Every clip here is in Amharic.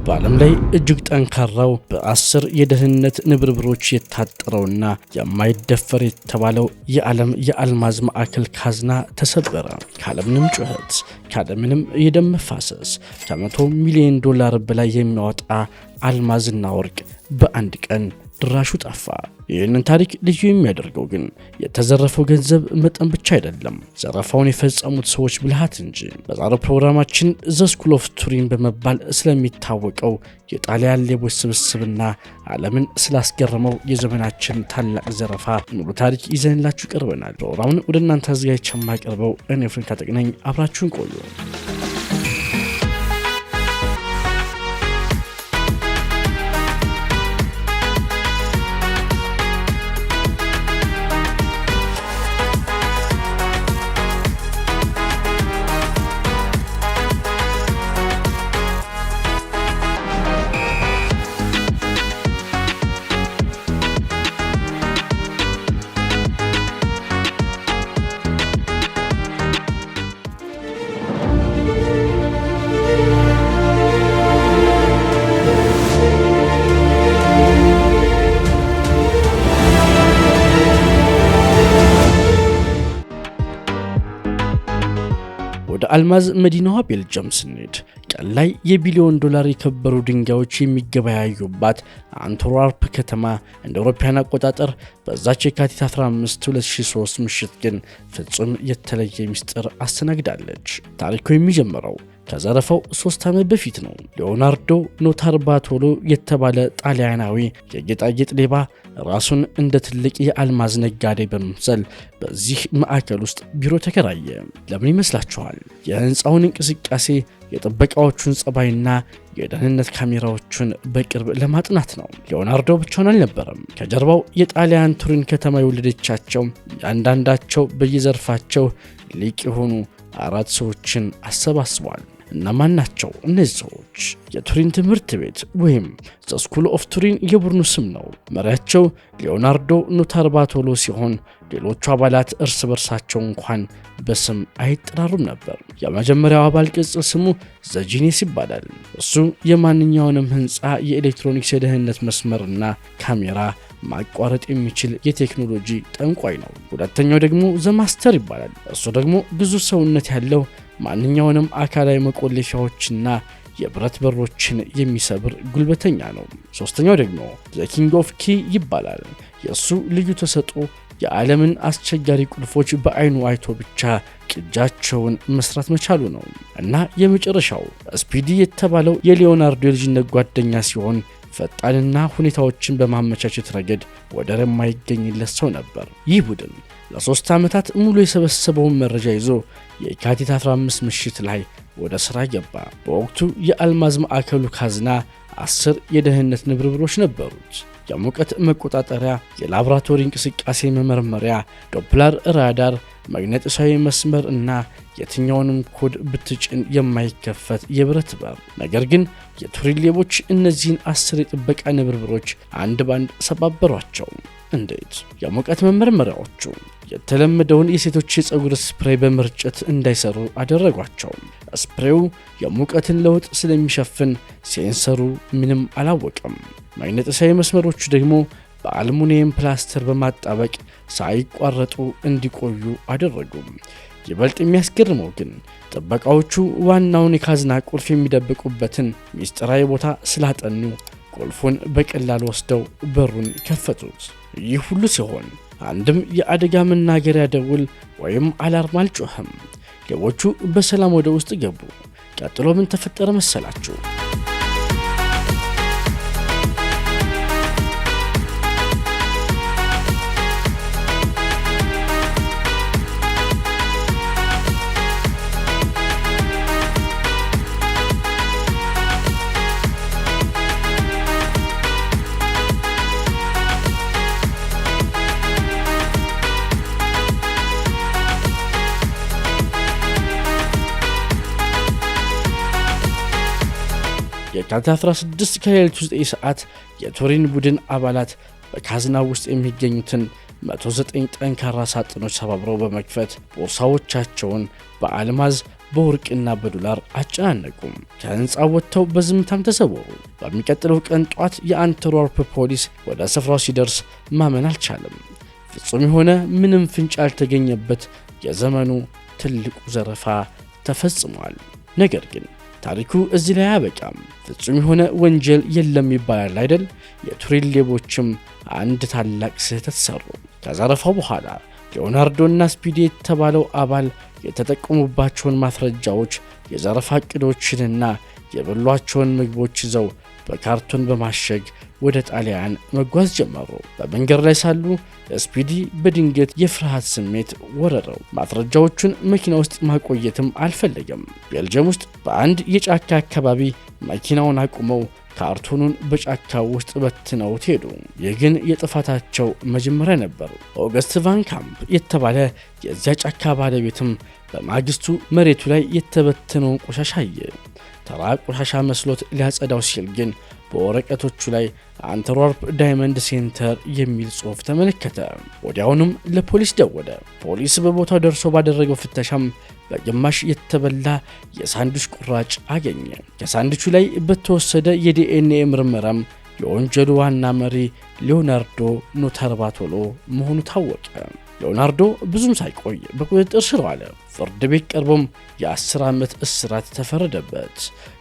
በዓለም ላይ እጅግ ጠንካራው በ10 የደህንነት ንብርብሮች የታጠረውና የማይደፈር የተባለው የዓለም የአልማዝ ማዕከል ካዝና ተሰበረ። ካለምንም ጩኸት፣ ካለምንም የደም መፋሰስ ከ100 ሚሊዮን ዶላር በላይ የሚያወጣ አልማዝና ወርቅ በአንድ ቀን ድራሹ ጠፋ። ይህንን ታሪክ ልዩ የሚያደርገው ግን የተዘረፈው ገንዘብ መጠን ብቻ አይደለም፣ ዘረፋውን የፈጸሙት ሰዎች ብልሃት እንጂ። በዛሬው ፕሮግራማችን ዘ ስኩል ኦፍ ቱሪን በመባል ስለሚታወቀው የጣሊያን ሌቦች ስብስብና ዓለምን ስላስገረመው የዘመናችን ታላቅ ዘረፋ ሙሉ ታሪክ ይዘንላችሁ ቀርበናል። ፕሮግራሙን ወደ እናንተ አዘጋጅቼ የማቀርበው እኔ ፍሬን ታጠቅነኝ። አብራችሁን ቆዩ። ወደ አልማዝ መዲናዋ ቤልጅየም ስንሄድ ቀን ላይ የቢሊዮን ዶላር የከበሩ ድንጋዮች የሚገበያዩባት አንትወርፕ ከተማ እንደ አውሮፓውያን አቆጣጠር በዛች የካቲት 15 2003 ምሽት ግን ፍጹም የተለየ ምስጢር አስተናግዳለች። ታሪኩ የሚጀምረው ከዘረፋው 3 ዓመት በፊት ነው። ሊዮናርዶ ኖታርባቶሎ የተባለ ጣሊያናዊ የጌጣጌጥ ሌባ ራሱን እንደ ትልቅ የአልማዝ ነጋዴ በመምሰል በዚህ ማዕከል ውስጥ ቢሮ ተከራየ። ለምን ይመስላችኋል? የህንፃውን እንቅስቃሴ፣ የጥበቃዎቹን ጸባይና የደህንነት ካሜራዎቹን በቅርብ ለማጥናት ነው። ሊዮናርዶ ብቻውን አልነበረም። ከጀርባው የጣሊያን ቱሪን ከተማ የወለደቻቸው እያንዳንዳቸው በየዘርፋቸው ሊቅ የሆኑ 4 ሰዎችን አሰባስቧል። እነማን ናቸው እነዚህ ሰዎች? የቱሪን ትምህርት ቤት ወይም ዘ ስኩል ኦፍ ቱሪን የቡድኑ ስም ነው። መሪያቸው ሊዮናርዶ ኖታርባቶሎ ሲሆን ሌሎቹ አባላት እርስ በርሳቸው እንኳን በስም አይጠራሩም ነበር። የመጀመሪያው አባል ቅጽል ስሙ ዘጂኔስ ይባላል። እሱ የማንኛውንም ህንፃ የኤሌክትሮኒክስ የደህንነት መስመርና ካሜራ ማቋረጥ የሚችል የቴክኖሎጂ ጠንቋይ ነው። ሁለተኛው ደግሞ ዘማስተር ይባላል። እሱ ደግሞ ግዙፍ ሰውነት ያለው ማንኛውንም አካላዊ መቆለፊያዎችና የብረት በሮችን የሚሰብር ጉልበተኛ ነው። ሶስተኛው ደግሞ ዘ ኪንግ ኦፍ ኪ ይባላል። የእሱ ልዩ ተሰጥኦ የዓለምን አስቸጋሪ ቁልፎች በአይኑ አይቶ ብቻ ቅጃቸውን መስራት መቻሉ ነው። እና የመጨረሻው ስፒዲ የተባለው የሊዮናርዶ የልጅነት ጓደኛ ሲሆን ፈጣንና ሁኔታዎችን በማመቻቸት ረገድ ወደር የማይገኝለት ሰው ነበር። ይህ ቡድን ለ3 ዓመታት ሙሉ የሰበሰበውን መረጃ ይዞ የካቲት 15 ምሽት ላይ ወደ ሥራ ገባ። በወቅቱ የአልማዝ ማዕከሉ ካዝና 10 የደህንነት ንብርብሮች ነበሩት። የሙቀት መቆጣጠሪያ፣ የላቦራቶሪ እንቅስቃሴ መመርመሪያ፣ ዶፕለር ራዳር፣ መግነጢሳዊ መስመር እና የትኛውንም ኮድ ብትጭን የማይከፈት የብረት በር። ነገር ግን የቱሪን ሌቦች እነዚህን 10 የጥበቃ ንብርብሮች አንድ ባንድ ሰባበሯቸው። እንዴት? የሙቀት መመርመሪያዎቹ የተለመደውን የሴቶች የፀጉር ስፕሬይ በመርጨት እንዳይሰሩ አደረጓቸው። ስፕሬው የሙቀትን ለውጥ ስለሚሸፍን ሴንሰሩ ምንም አላወቀም። መግነጢሳዊ መስመሮቹ ደግሞ በአልሙኒየም ፕላስተር በማጣበቅ ሳይቋረጡ እንዲቆዩ አደረጉ። ይበልጥ የሚያስገርመው ግን ጥበቃዎቹ ዋናውን የካዝና ቁልፍ የሚደብቁበትን ሚስጥራዊ ቦታ ስላጠኑ ቁልፉን በቀላል ወስደው በሩን ከፈቱት። ይህ ሁሉ ሲሆን አንድም የአደጋ መናገሪያ ደውል ወይም አላርም አልጮኸም። ሌቦቹ በሰላም ወደ ውስጥ ገቡ። ቀጥሎ ምን ተፈጠረ መሰላችሁ? የካቲት 16 ከሌሊቱ 9 ሰዓት የቱሪን ቡድን አባላት በካዝናው ውስጥ የሚገኙትን 109 ጠንካራ ሳጥኖች ሰባብረው በመክፈት ቦርሳዎቻቸውን በአልማዝ በወርቅና በዶላር አጨናነቁም። ከህንፃው ወጥተው በዝምታም ተሰወሩ። በሚቀጥለው ቀን ጧት የአንትወርፕ ፖሊስ ወደ ስፍራው ሲደርስ ማመን አልቻለም። ፍጹም የሆነ ምንም ፍንጭ ያልተገኘበት የዘመኑ ትልቁ ዘረፋ ተፈጽሟል። ነገር ግን ታሪኩ እዚህ ላይ አያበቃም። ፍጹም የሆነ ወንጀል የለም ይባላል አይደል? የቱሪን ሌቦችም አንድ ታላቅ ስህተት ሰሩ። ከዘረፋው በኋላ ሊዮናርዶና ስፒዲ የተባለው አባል የተጠቀሙባቸውን ማስረጃዎች፣ የዘረፋ ዕቅዶችንና የበሏቸውን ምግቦች ይዘው በካርቶን በማሸግ ወደ ጣሊያን መጓዝ ጀመሩ። በመንገድ ላይ ሳሉ ስፒዲ በድንገት የፍርሃት ስሜት ወረረው። ማስረጃዎቹን መኪና ውስጥ ማቆየትም አልፈለገም። ቤልጅየም ውስጥ በአንድ የጫካ አካባቢ መኪናውን አቁመው ካርቶኑን በጫካ ውስጥ በትነውት ሄዱ። ይህ ግን የጥፋታቸው መጀመሪያ ነበር። ኦገስት ቫን ካምፕ የተባለ የዚያ ጫካ ባለቤትም በማግስቱ መሬቱ ላይ የተበተነውን ቆሻሻ አየ። ተራ ቆሻሻ መስሎት ሊያጸዳው ሲል ግን በወረቀቶቹ ላይ አንትወርፕ ዳይመንድ ሴንተር የሚል ጽሑፍ ተመለከተ። ወዲያውኑም ለፖሊስ ደወለ። ፖሊስ በቦታው ደርሶ ባደረገው ፍተሻም በግማሽ የተበላ የሳንዱች ቁራጭ አገኘ። ከሳንዱቹ ላይ በተወሰደ የዲኤንኤ ምርመራም የወንጀሉ ዋና መሪ ሊዮናርዶ ኖታርባቶሎ መሆኑ ታወቀ። ሊዮናርዶ ብዙም ሳይቆይ በቁጥጥር ስር ዋለ። ፍርድ ቤት ቀርቦም የ10 ዓመት እስራት ተፈረደበት።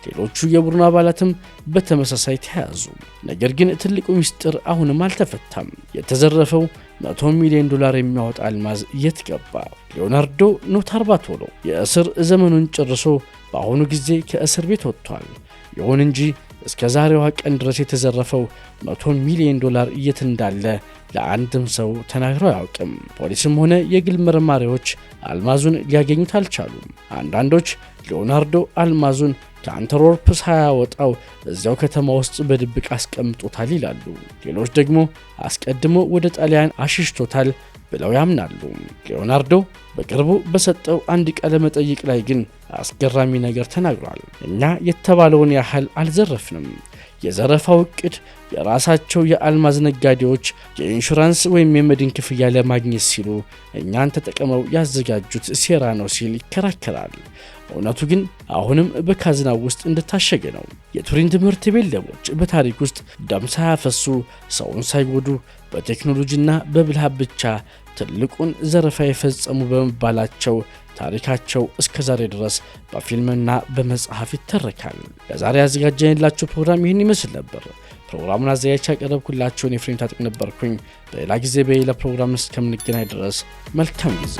ሌሎቹ የቡድኑ አባላትም በተመሳሳይ ተያዙ። ነገር ግን ትልቁ ምስጢር አሁንም አልተፈታም። የተዘረፈው $100 ሚሊዮን የሚያወጣ አልማዝ የት ገባ? ሊዮናርዶ ኖታርባቶሎ የእስር ዘመኑን ጨርሶ በአሁኑ ጊዜ ከእስር ቤት ወጥቷል። ይሁን እንጂ እስከ ዛሬዋ ቀን ድረስ የተዘረፈው $100 ሚሊዮን የት እንዳለ ለአንድም ሰው ተናግረው አያውቅም። ፖሊስም ሆነ የግል መርማሪዎች አልማዙን ሊያገኙት አልቻሉም። አንዳንዶች ሊዮናርዶ አልማዙን ከአንትወርፕ ሳያወጣው እዚያው ከተማ ውስጥ በድብቅ አስቀምጦታል ይላሉ። ሌሎች ደግሞ አስቀድሞ ወደ ጣሊያን አሽሽቶታል ብለው ያምናሉ። ሊዮናርዶ በቅርቡ በሰጠው አንድ ቃለ መጠይቅ ላይ ግን አስገራሚ ነገር ተናግሯል። እኛ የተባለውን ያህል አልዘረፍንም። የዘረፋው ዕቅድ የራሳቸው የአልማዝ ነጋዴዎች የኢንሹራንስ ወይም የመድን ክፍያ ለማግኘት ሲሉ እኛን ተጠቅመው ያዘጋጁት ሴራ ነው ሲል ይከራከራል። እውነቱ ግን አሁንም በካዝናው ውስጥ እንደታሸገ ነው። የቱሪን ትምህርት ቤት ሌቦች በታሪክ ውስጥ ደም ሳያፈሱ ሰውን ሳይጎዱ በቴክኖሎጂና በብልሃት ብቻ ትልቁን ዘረፋ የፈጸሙ በመባላቸው ታሪካቸው እስከዛሬ ድረስ በፊልምና በመጽሐፍ ይተረካል። ለዛሬ ያዘጋጀንላችሁ ፕሮግራም ይህን ይመስል ነበር። ፕሮግራሙን አዘጋጅቼ ያቀረብኩላችሁን ኤፍሬም ታጠቅ ነበርኩኝ። በሌላ ጊዜ በሌላ ፕሮግራም እስከምንገናኝ ድረስ መልካም ጊዜ